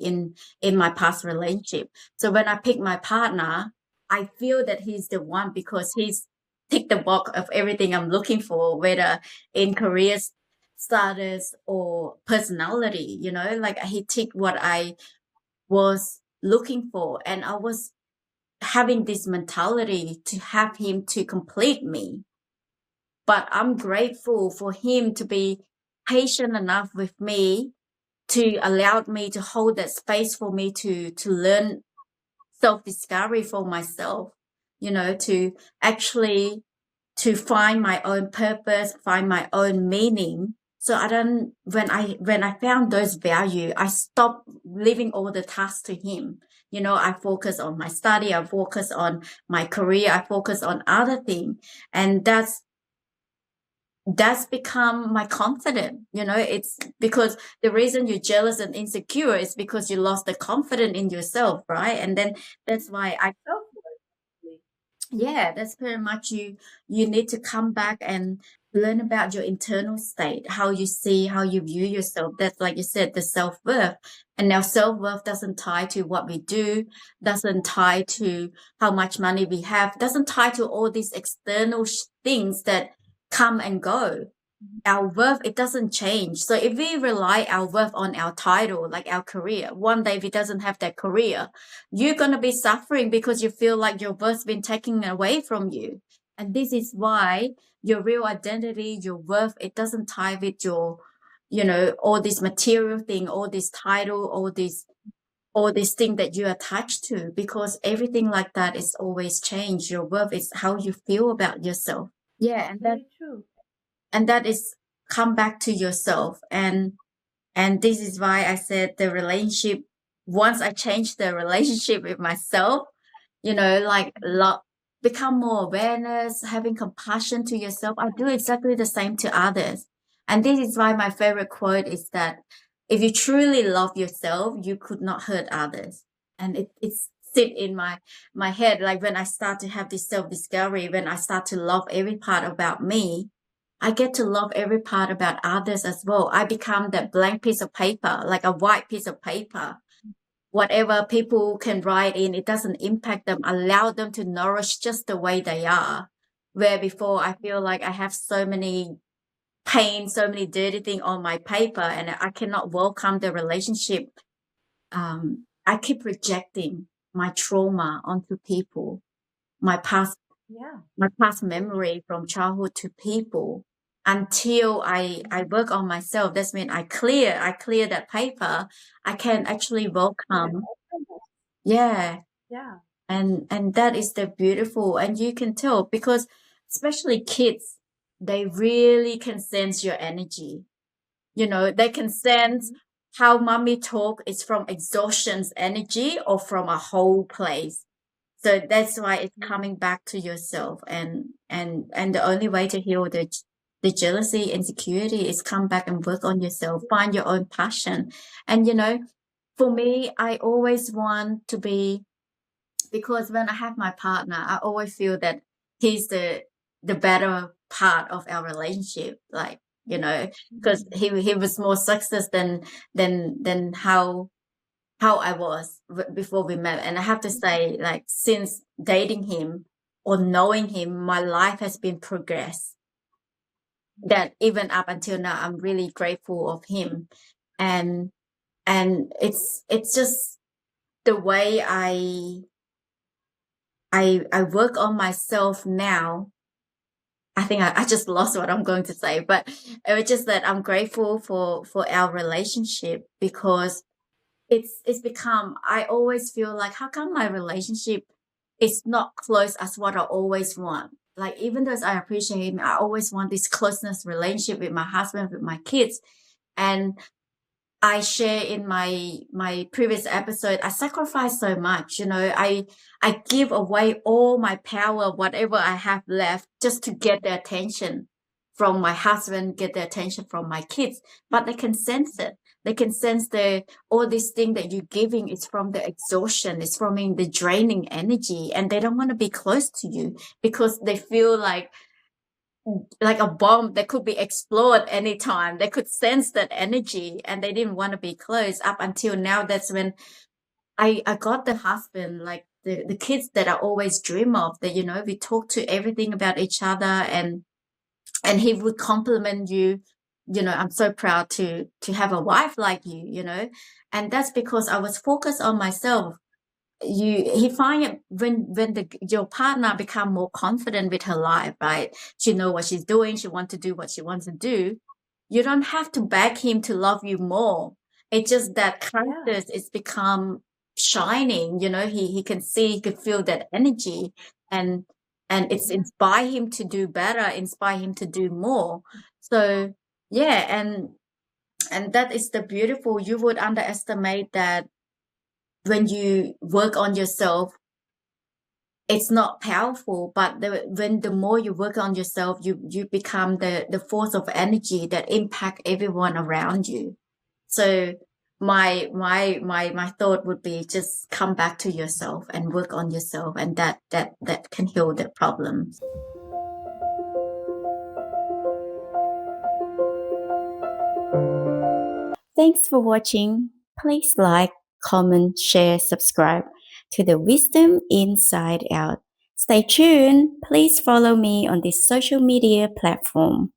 Speaker 1: in my past relationship. So when I pick my partner, I feel that he's the one because he's ticked the box of everything I'm looking for, whether in career status or personality. Like he ticked what I was looking for, and I was having this mentality to have him to complete me. But I'm grateful for him to be patient enough with me to allow me to hold that space for me to learn self-discovery for myself, to actually to find my own purpose, find my own meaning. So I don't, when I found those value, I stopped leaving all the tasks to him. I focus on my study, I focus on my career, I focus on other things. And that's become my confidence. It's because the reason you're jealous and insecure is because you lost the confidence in yourself, right? And then that's why
Speaker 2: Self-worth.
Speaker 1: yeah, that's pretty much you need to come back and learn about your internal state, how you see, how you view yourself. That's like you said, the self-worth. And now self-worth doesn't tie to what we do, doesn't tie to how much money we have, doesn't tie to all these external things that come and go. Our worth, it doesn't change. So if we rely our worth on our title, like our career, one day if it doesn't have that career, you're going to be suffering because you feel like your worth's been taken away from you. And this is why your real identity, your worth, it doesn't tie with your, all this material thing, all this title, all these thing that you attach to, because everything like that is always change. Your worth is how you feel about yourself. Yeah,
Speaker 2: Very true.
Speaker 1: and that is come back to yourself. And this is why I said the relationship, once I changed the relationship with myself, like become more awareness, having compassion to yourself, I do exactly the same to others. And this is why my favorite quote is that if you truly love yourself, you could not hurt others. And it's sit in my head, like when I start to have this self-discovery, when I start to love every part about me, I get to love every part about others as well. I become that blank piece of paper, like a white piece of paper. Whatever people can write in, it doesn't impact them. Allow them to nourish just the way they are. Where before I feel like I have so many pain, so many dirty things on my paper, and I cannot welcome the relationship. I keep rejecting my trauma onto people, my past
Speaker 2: Yeah.
Speaker 1: my past memory from childhood to people until I work on myself. That's when I clear that paper. I can actually
Speaker 2: Yeah.
Speaker 1: welcome. Yeah.
Speaker 2: Yeah.
Speaker 1: And that is the beautiful, and you can tell because especially kids, they really can sense your energy. They can sense
Speaker 2: Mhm.
Speaker 1: how mommy talk is from exhaustion's energy or from a whole place. So that's why it's
Speaker 2: Yeah.
Speaker 1: coming back to yourself, and the only way to heal the jealousy, insecurity is come back and work on yourself, find your own passion. And for me, I always want to be, because when I have my partner, I always feel that he's the better part of our relationship. Like, because
Speaker 2: Mhm.
Speaker 1: he was more success than how I was before we met. And I have to say, like, since dating him or knowing him, my life has been progress. That even up until now, I'm really grateful of him, and it's just the way I work on myself now. I think I just lost what I'm going to say, but it was just that I'm grateful for our relationship because it's become, I always feel like how come my relationship is not close as what I always want. Like even though I appreciate him, I always want this closeness relationship with my husband, with my kids. And I share in my previous episode, I sacrifice so much, I give away all my power, whatever I have left, just to get the attention from my husband, get the attention from my kids. But they can sense it. They can sense the all this thing that you're giving is from the exhaustion, it's from the draining energy, and they don't want to be close to you because they feel like a bomb that could be explode anytime. They could sense that energy and they didn't want to be close up until now. That's when I got the husband, like the kids that I always dream of, that, we talk to everything about each other, and he would compliment you. I'm so proud to have a wife like you. And that's because I was focused on myself. He find it when your partner become more confident with her life, right? She know what she's doing, she want to do what she wants to do. You don't have to beg him to love you more. It's just that
Speaker 2: Yeah.
Speaker 1: characters is become shining. He can see, he can feel that energy, and it's
Speaker 2: Yeah.
Speaker 1: inspire him to do better, inspire him to do more. So yeah, and that is the beautiful. You would underestimate that when you work on yourself, it's not powerful, but when the more you work on yourself, you become the force of energy that impact everyone around you. So my thought would be just come back to yourself and work on yourself, and that can heal the problems. Thanks for watching. Please like, comment, share, subscribe to the Wisdom Inside Out. Stay tuned. Please follow me on this social media platform.